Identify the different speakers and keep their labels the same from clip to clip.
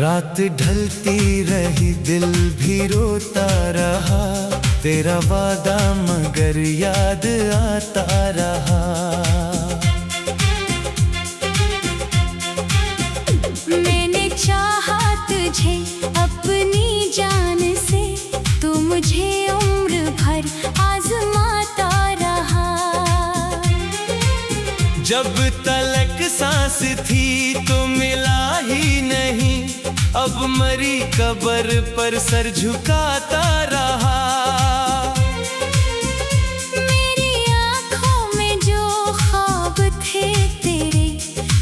Speaker 1: रात ढलती रही दिल भी रोता रहा, तेरा वादा मगर याद आता रहा।
Speaker 2: मैंने चाहा तुझे अपनी जान से, तू मुझे उम्र भर आजमाता रहा।
Speaker 1: जब तलक सांस थी तो मिला ही नहीं, अब मरी कब्र पर सर झुकाता रहा।
Speaker 2: मेरी आँखों में जो ख्वाब थे तेरे,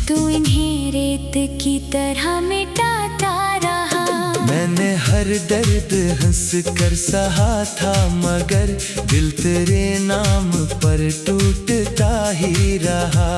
Speaker 2: तू इन्हें रेत की तरह मिटाता रहा।
Speaker 1: मैंने हर दर्द हंस कर सहा था, मगर दिल तेरे नाम पर टूटता ही रहा।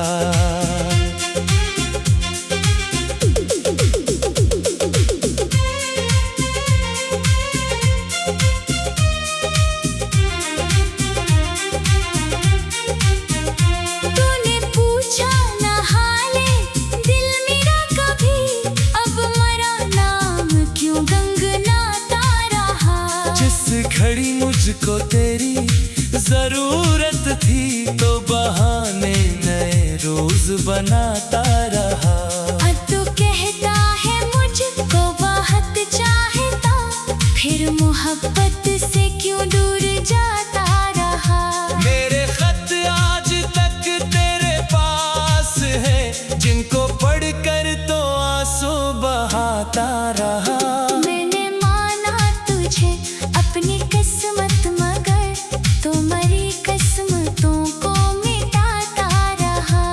Speaker 1: घड़ी मुझको तेरी जरूरत थी, तो बहाने नए रोज बनाता रहा।
Speaker 2: तू कहता है मुझको बहुत चाहता, फिर मोहब्बत से क्यों दूर जाता रहा।
Speaker 1: मेरे खत आज तक तेरे पास है, जिनको पढ़कर तो आंसू बहाता रहा।
Speaker 2: मैंने माना तुझे अपनी किस्मत, मगर तो मरी किस्मतों को मिटाता रहा।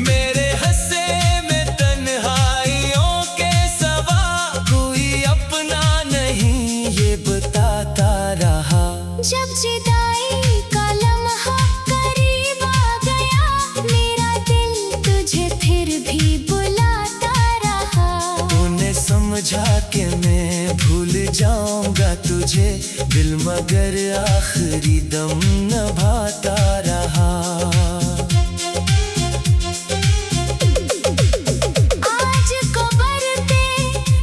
Speaker 1: मेरे हंसे में तन्हाइयों के सवा, कोई अपना नहीं ये बताता रहा।
Speaker 2: जब जुदाई का लम्हा करीब आ गया, मेरा दिल तुझे फिर भी बुलाता रहा।
Speaker 1: तूने समझा कि मैं भूल जाऊंगा तुझे, दिल मगर आखिरी दम निभाता रहा।
Speaker 2: आज को बरते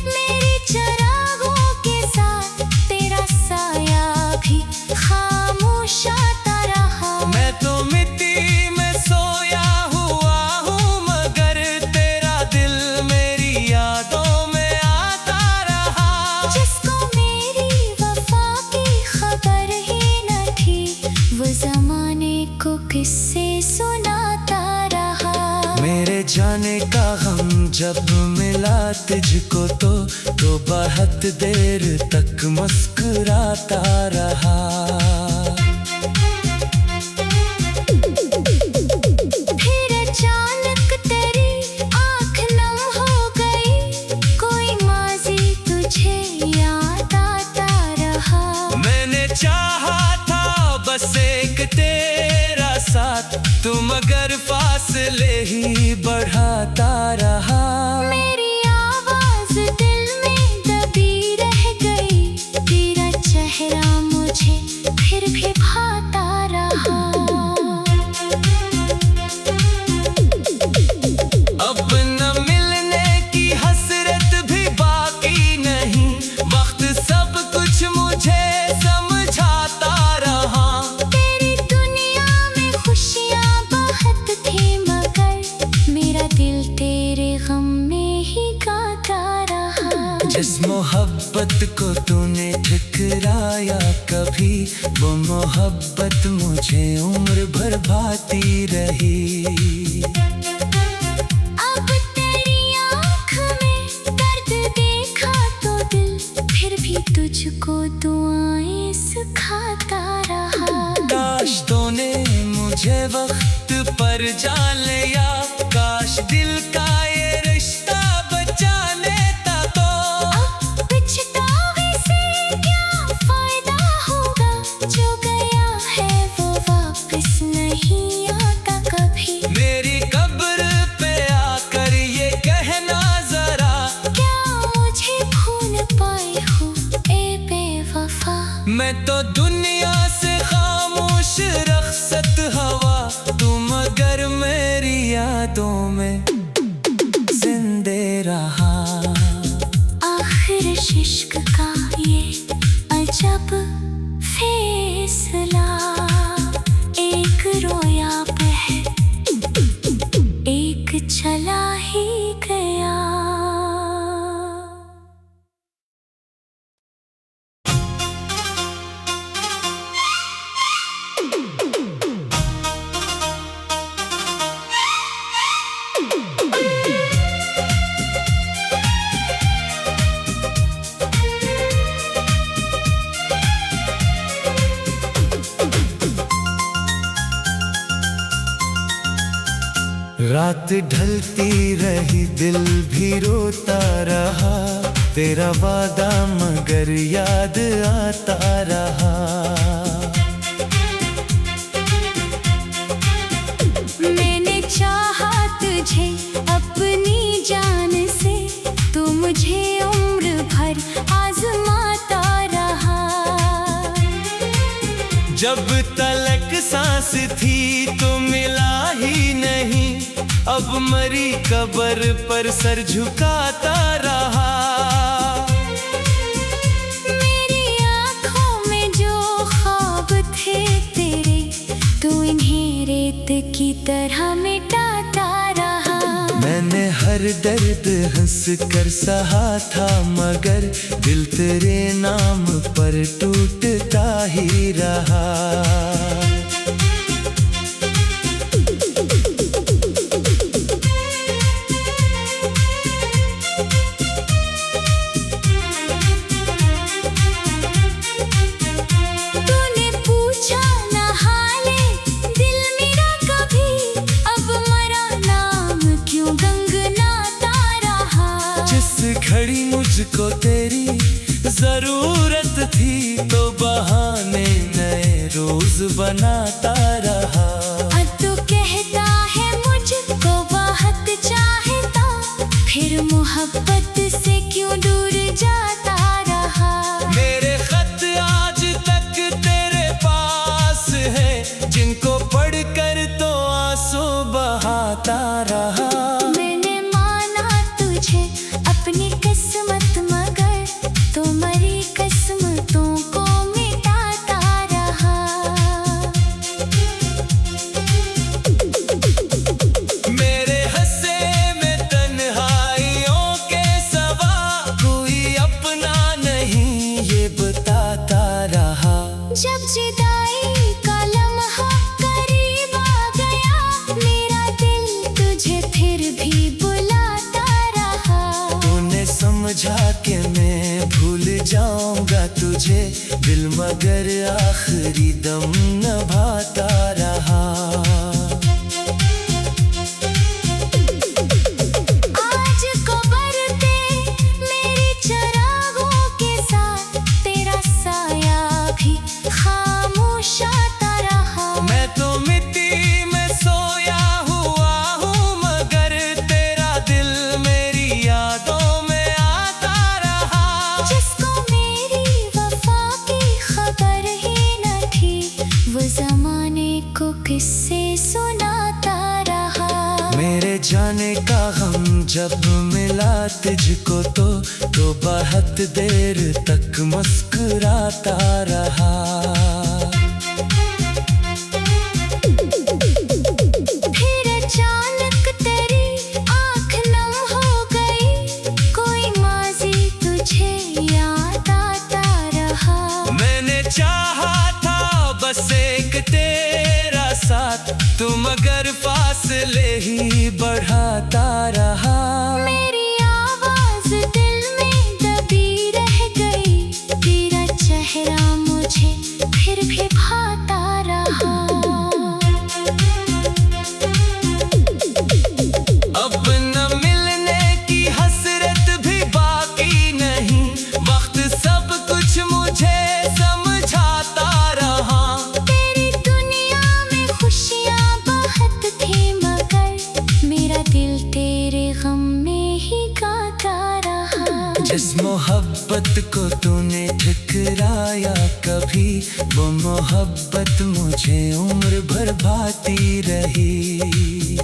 Speaker 2: मेरी चिरागों के साथ, तेरा साया भी खामोश आता रहा।
Speaker 1: मैं तो मिट्टी में सोया हुआ हूँ, मगर तेरा दिल मेरी यादों में आता रहा।
Speaker 2: जिसको मेरी वफा की खबर ही न थी, वो जमाने को किस्से सुनाता रहा।
Speaker 1: मेरे जाने का गम जब मिला तुझको तो बहुत देर तक मुस्कुराता रहा।
Speaker 2: फिर अचानक तेरी आँख नम हो गई, कोई माजी तुझे याद आता रहा।
Speaker 1: मैंने चाहा था बस एक तेरा साथ, तू मगर फासले ही बढ़ाता रहा।
Speaker 2: मेरी आवाज दिल में दबी रह गई, तेरा चेहरा मुझे फिर भी भाता रहा।
Speaker 1: अब न मिलने की हसरत भी बाकी नहीं, वक्त सब कुछ मुझे समझाता रहा।
Speaker 2: तेरी दुनिया में खुशियाँ बहुत थी, मगर मेरा दिल तेरे गम में ही गाता रहा।
Speaker 1: जिस मोहब्बत को तूने ठुकराया कभी, वो मोहब्बत मुझे उम्र भर भाती रही।
Speaker 2: अब तेरी आँख में दर्द देखा तो दिल फिर भी तुझको दुआएं सिखाता रहा।
Speaker 1: काश तूने मुझे वक्त पर जान लिया, काश दिल का ये रिश्ता बचा लेता तो।
Speaker 2: अब पछतावे से क्या फायदा होगा, जो गया है वो वापस नहीं आता कभी।
Speaker 1: मेरी कब्र पे आकर ये कहना जरा,
Speaker 2: क्या मुझे भूल पाए हो ए बेवफा।
Speaker 1: मैं तो दुनिया से खामोश रखसत हवा, तुम मगर मेरी यादों में जिंदे रहा।
Speaker 2: आखिर इश्क का ये अजब फैसला, एक रोया पे एक चला ही गया।
Speaker 1: रात ढलती रही दिल भी रोता रहा, तेरा वादा मगर याद आता रहा।
Speaker 2: मैंने चाहा तुझे अपनी जान से, तू मुझे उम्र भर आजमाता रहा।
Speaker 1: जब तलक सांस थी तो मिला ही नहीं, अब मरी कबर पर सर झुकाता रहा।
Speaker 2: मेरी आँखों में जो ख्वाब थे तेरे, तू इन्हें रेत की तरह मिटाता रहा।
Speaker 1: मैंने हर दर्द हंस कर सहा था, मगर दिल तेरे नाम पर टूटता ही रहा। घड़ी मुझको तेरी जरूरत थी, तो बहाने नए रोज बनाता रहा।
Speaker 2: तू कहता है मुझको बहुत चाहता, फिर मोहब्बत से क्यों दूर जाता रहा।
Speaker 1: मेरे खत आज तक तेरे पास है, जिनको पढ़कर तो आंसू बहाता रहा।
Speaker 2: मैंने माना तुझे अपनी किस्मत, मगर तो मरी किस्मतों को मिटाता रहा।
Speaker 1: मेरे हंसे में तन्हाइयों के सवा, कोई अपना नहीं ये बताता रहा।
Speaker 2: जब जुदाई का लम्हा करीब आ गया, मेरा दिल तुझे फिर भी बुलाता रहा।
Speaker 1: तूने समझा कि मैं भूल जाऊंगा तुझे, दिल मगर आखिरी दम निभाता रहा।
Speaker 2: आज को बरते मेरी चिरागों के साथ, तेरा साया भी खामोश आता रहा।
Speaker 1: मैं तो मिट्टी में सोया हुआ हूँ, मगर तेरा दिल मेरी यादों में आता रहा।
Speaker 2: जिसको मेरी वफा की खबर ही न थी, वो जमाने को किससे सुनाता रहा।
Speaker 1: मेरे जाने का गम जब मिला तुझको तो बहुत देर तक मुस्कुराता रहा।
Speaker 2: फिर अचानक तेरी आँख नम हो गई, कोई माजी तुझे याद आता रहा।
Speaker 1: मैंने चाहा था बस एक तेरा साथ, तू मगर फासले ही बढ़ाता रहा।
Speaker 2: मेरी आवाज दिल में दबी रह गई, तेरा चेहरा मुझे फिर भी भाता रहा।
Speaker 1: अब न मिलने की हसरत भी बाकी नहीं, वक्त सब कुछ मुझे समझाता रहा।
Speaker 2: तेरी दुनिया में खुशियाँ बहुत थी, मगर मेरा दिल तेरे गम
Speaker 1: तूने ठुकराया कभी, वो मोहब्बत मुझे उम्र भर भाती रही।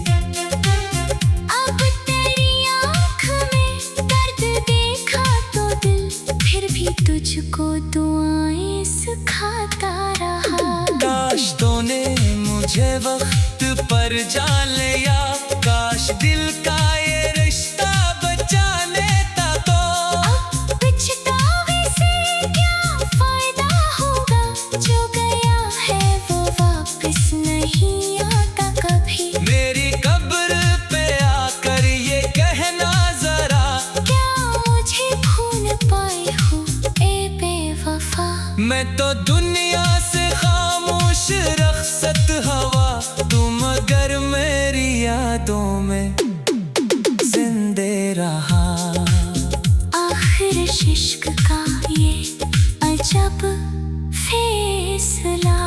Speaker 2: अब तेरी आँख में दर्द देखा तो दिल फिर भी तुझको दुआएं सिखाता रहा।
Speaker 1: काश तूने मुझे वक्त पर जान लिया, काश दिल का ये रिश्ता बचा लेता तो।
Speaker 2: अब पछतावे से क्या फायदा होगा, जो गया है वो वापस नहीं आता कभी।
Speaker 1: मेरी कब्र पे आकर ये कहना जरा,
Speaker 2: क्या मुझे भूल पाए हो ए बेवफा।
Speaker 1: मैं तो दुनिया से खामोश रखसत हवा, तू मगर मेरी यादों में जिंदे रहा।
Speaker 2: आखिर इश्क का ये अजब फैसला,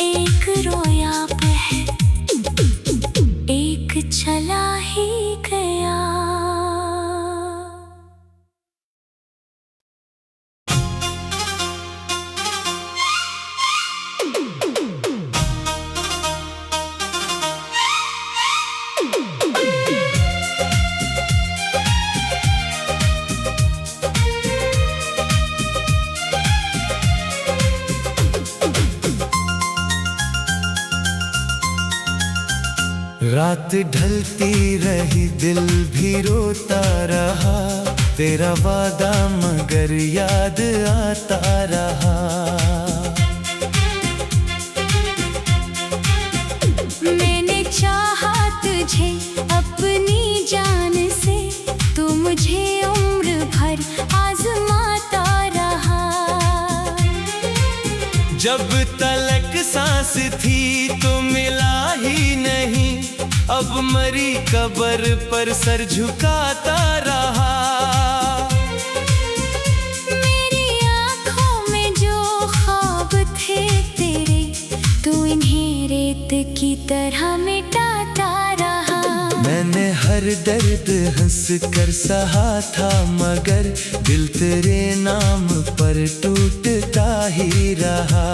Speaker 2: एक रोया पे है एक चला ही गया।
Speaker 1: रात ढलती रही दिल भी रोता रहा, तेरा वादा मगर याद आता रहा।
Speaker 2: मैंने चाहा तुझे अपनी जान से, तू मुझे उम्र भर आजमाता रहा।
Speaker 1: जब तलक सांस थी तो मिला ही नहीं, अब मरी कब्र पर सर झुकाता रहा।
Speaker 2: मेरी आँखों में जो ख्वाब थे तेरे, तू इन्हें रेत की तरह मिटाता रहा।
Speaker 1: मैंने हर दर्द हंस कर सहा था, मगर दिल तेरे नाम पर टूटता ही रहा।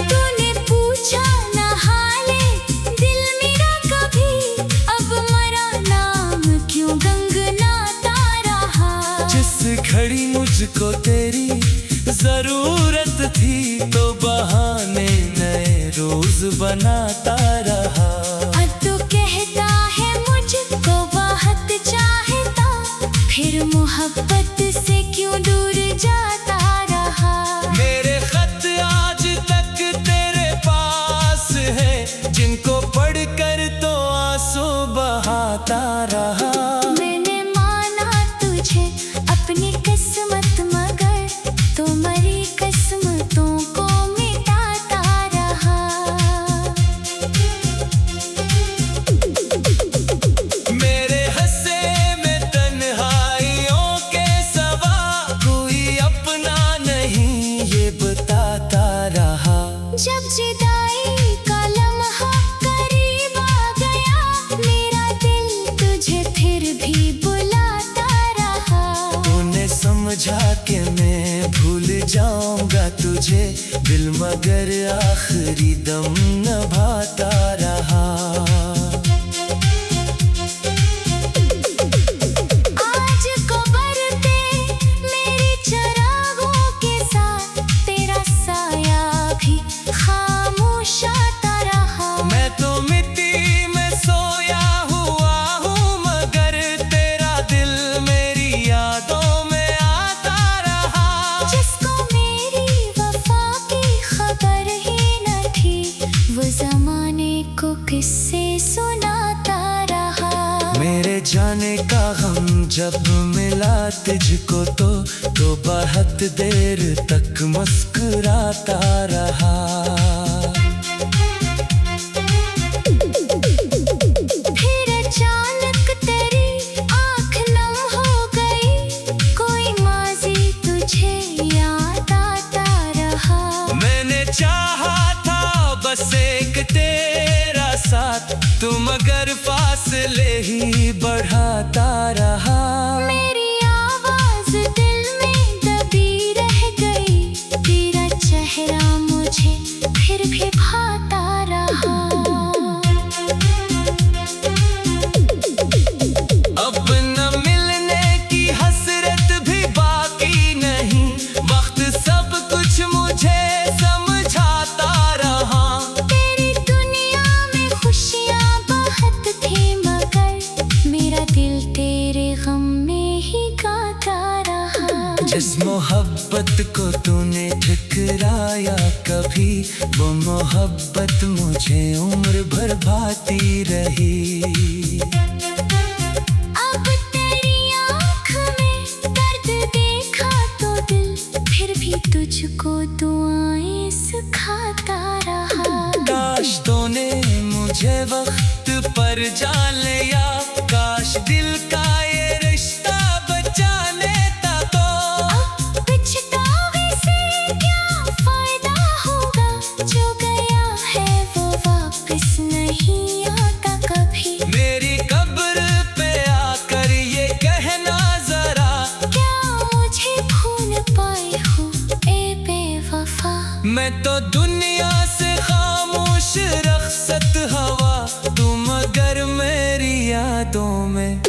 Speaker 2: तूने पूछा न हाले दिल मेरा कभी, अब मरा नाम क्यों गंगनाता रहा।
Speaker 1: जिस घड़ी मुझको तेरी जरूरत थी, तो बहाने नए रोज बनाता रहा।
Speaker 2: तू कहता है मुझको बहुत चाहता, फिर मोहब्बत से क्यों दूर जाता रहा।
Speaker 1: मेरे खत आज तक तेरे पास है, जिनको पढ़कर तो आंसू बहाता रहा।
Speaker 2: मैंने माना तुझे अपनी किस्मत, मगर तो मरी किस्मतों को मिटाता रहा।
Speaker 1: मेरे हंसे में तन्हाइयों के सवा, कोई अपना नहीं ये बताता रहा।
Speaker 2: जब जुदाई का लम्हा करीब आ गया, मेरा दिल तुझे फिर भी बुलाता रहा।
Speaker 1: तूने समझा कि मैं भूल जाऊंगा तुझे, दिल मगर आखिरी दम निभाता रहा।
Speaker 2: आज को बरते मेरे चरागों के साथ, तेरा साया भी खामोश आता रहा।
Speaker 1: मैं तो मिट्टी में सोया हुआ हूँ, मगर तेरा दिल मेरी यादों में आता रहा।
Speaker 2: जिसको मेरी वफा की खबर ही न थी, वो जमाने को किससे सुनाता रहा।
Speaker 1: मेरे जाने का गम जब मिला तुझको तो बहुत देर तक मुस्कुराता रहा।
Speaker 2: फिर अचानक तेरी आँख नम हो गई, कोई माजी तुझे याद आता
Speaker 1: चाहा था बस एक तेरा साथ, तुम मगर फासले ही बढ़ाता रहा।
Speaker 2: मेरी आवाज दिल में दबी रह गई, तेरा चेहरा मुझे फिर भी भाता रहा।
Speaker 1: अब न मिलने की हसरत भी बाकी नहीं, वक्त सब कुछ मुझे समझाता रहा।
Speaker 2: तेरी दुनिया में खुशियाँ बहुत थी मगर मेरा दिल तेरे गम में ही गाता रहा।
Speaker 1: जिस मोहब्बत को तूने ठुकराया कभी, वो मोहब्बत मुझे उम्र भर भाती रही।
Speaker 2: अब तेरी आँख में दर्द देखा तो दिल फिर भी तुझको दुआएं सिखाता रहा।
Speaker 1: काश तूने मुझे वक्त पर जान लिया, काश दिल का ये रिश्ता बचा लेता तो।
Speaker 2: अब पछतावे से क्या फायदा होगा, जो गया है वो वापस नहीं आता कभी।
Speaker 1: मेरी कब्र पे आकर ये कहना जरा,
Speaker 2: क्या मुझे भूल पाए हो ए बेवफा।
Speaker 1: मैं तो दुनिया से खामोश रखसत हवा, तू मगर मेरी यादों में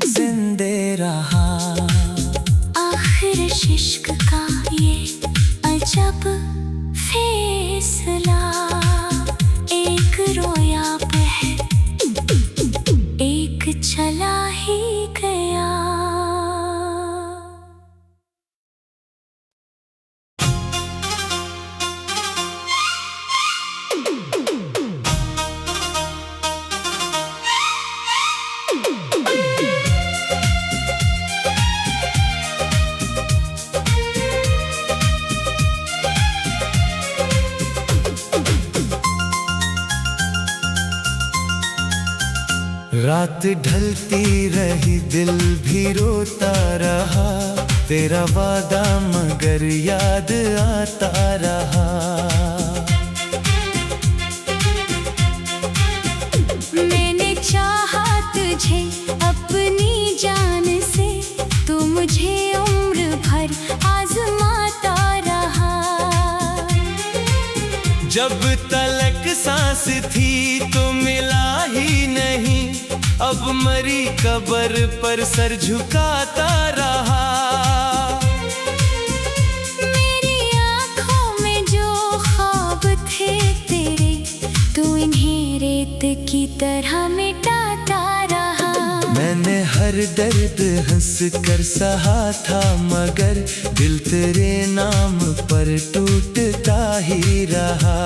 Speaker 1: जिंदे रहा।
Speaker 2: आखिर इश्क का ये अजब फैसला, एक रोया पे है एक चला ही गया।
Speaker 1: रात ढलती रही दिल भी रोता रहा, तेरा वादा मगर याद आता रहा।
Speaker 2: मैंने चाहा तुझे अपनी जान से, तू मुझे उम्र भर आजमाता रहा।
Speaker 1: जब तलक सांस थी तो मिला ही नहीं, अब मरी कब्र पर सर झुकाता रहा।
Speaker 2: मेरी आँखों में जो ख्वाब थे तेरे, तू इन्हें रेत की तरह मिटाता रहा।
Speaker 1: मैंने हर दर्द हंस कर सहा था मगर दिल तेरे नाम पर टूटता ही रहा।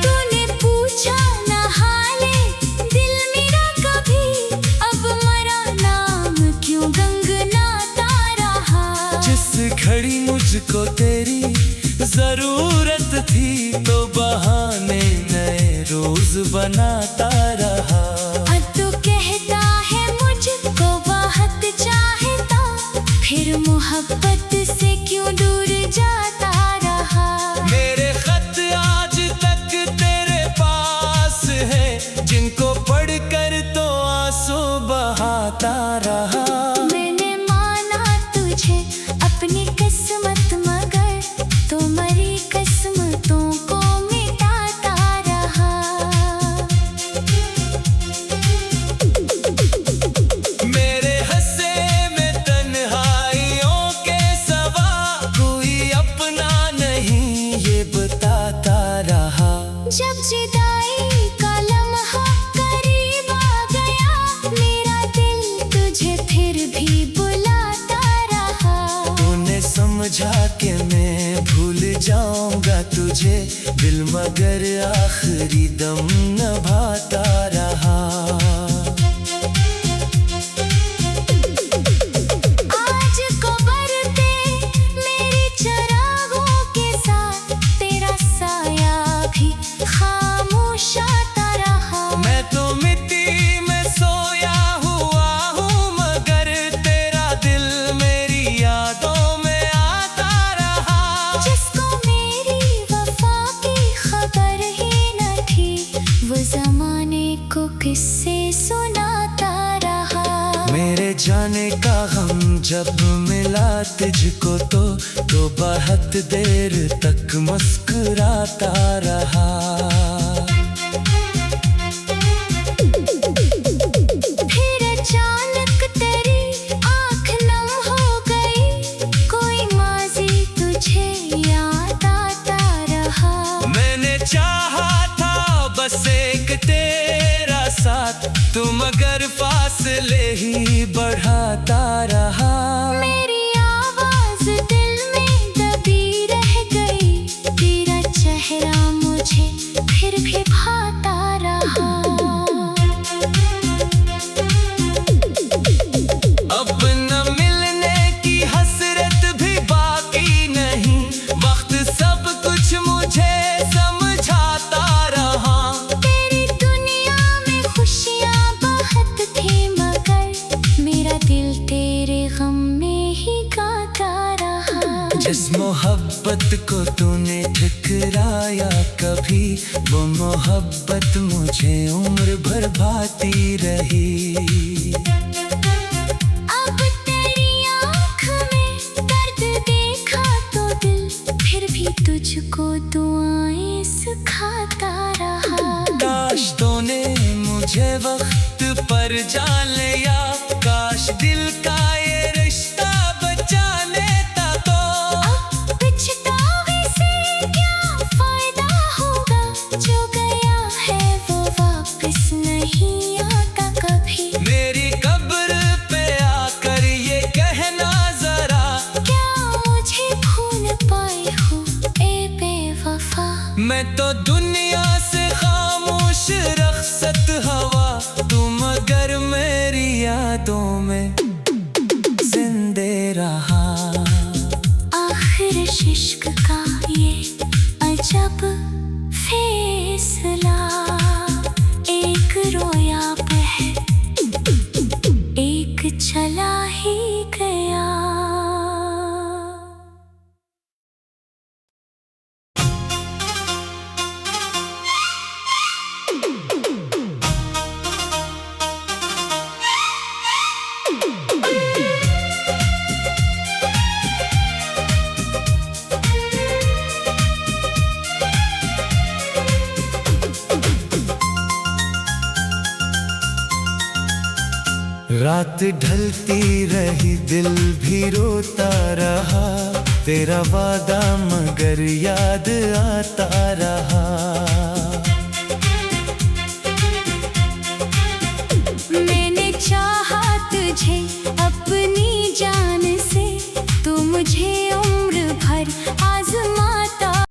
Speaker 2: तूने पूछा न हाले दिल मेरा कभी, अब मरा नाम क्यों गंगनाता रहा।
Speaker 1: जिस घड़ी मुझको तेरी जरूरत थी तो बहाने नए रोज बनाता रहा।
Speaker 2: तू कहता है मुझको बहुत चाहता, फिर मोहब्बत से क्यों दूर जाता रहा।
Speaker 1: मेरे खत आज तक तेरे पास है, जिनको पढ़कर तो आंसू बहाता रहा।
Speaker 2: मैंने माना तुझे अपनी किस्मत मगर तो मरी किस्मतों को मिटाता रहा।
Speaker 1: मेरे हंसे में तन्हाइयों के सवा कोई अपना नहीं ये बताता रहा।
Speaker 2: जब जुदाई का लम्हा करीब आ गया, मेरा दिल तुझे फिर भी बुलाता रहा।
Speaker 1: तूने समझा कि मैं भूल जाऊंगा तुझे, दिल मगर आखिरी दम नभाता रहा।
Speaker 2: आज को बरते मेरी चरागों के साथ, तेरा साया भी किस्से सुनाता रहा।
Speaker 1: मेरे जाने का गम जब मिला तुझको तो बहुत देर तक मुस्कुराता रहा।
Speaker 2: फिर अचानक तेरी आँख नम हो गई, कोई माजी तुझे याद आता रहा।
Speaker 1: मैंने चाहा था बस एक तेरा साथ, तू मगर फासले ही बढ़ाता रहा।
Speaker 2: मेरी आवाज दिल में दबी रह गई, तेरा चेहरा मुझे फिर भी भाता रहा।
Speaker 1: अब न मिलने की हसरत भी बाकी नहीं, वक्त सब कुछ मुझे समझाता रहा।
Speaker 2: तेरी दुनिया में खुशियाँ बहुत थी, मगर मेरा दिल तेरे गम में ही गाता रहा।
Speaker 1: जिस मोहब्बत को तूने ठुकराया कभी, वो मोहब्बत मुझे उम्र भर भाती रही।
Speaker 2: अब तेरी आँख में दर्द देखा तो दिल फिर भी तुझको दुआएं सिखाता रहा।
Speaker 1: काश तूने मुझे वक्त पर जान लिया, काश दिल का ये रिश्ता बचा लेता तो।
Speaker 2: अब पछतावे से क्या फायदा होगा, जो गया है वो वापस नहीं आता कभी।
Speaker 1: मेरी कब्र पे आकर ये कहना जरा,
Speaker 2: क्या मुझे भूल पाए हो ए बेवफा।
Speaker 1: मैं तो दुनिया से खामोश रखसत हवा, तू मगर मेरी यादों में जिंदे रहा।
Speaker 2: आखिर इश्क का ये अजब फैसला, एक रोया पे है, एक चला ही गया।
Speaker 1: रात ढलती रही दिल भी रोता रहा, तेरा वादा मगर याद आता रहा।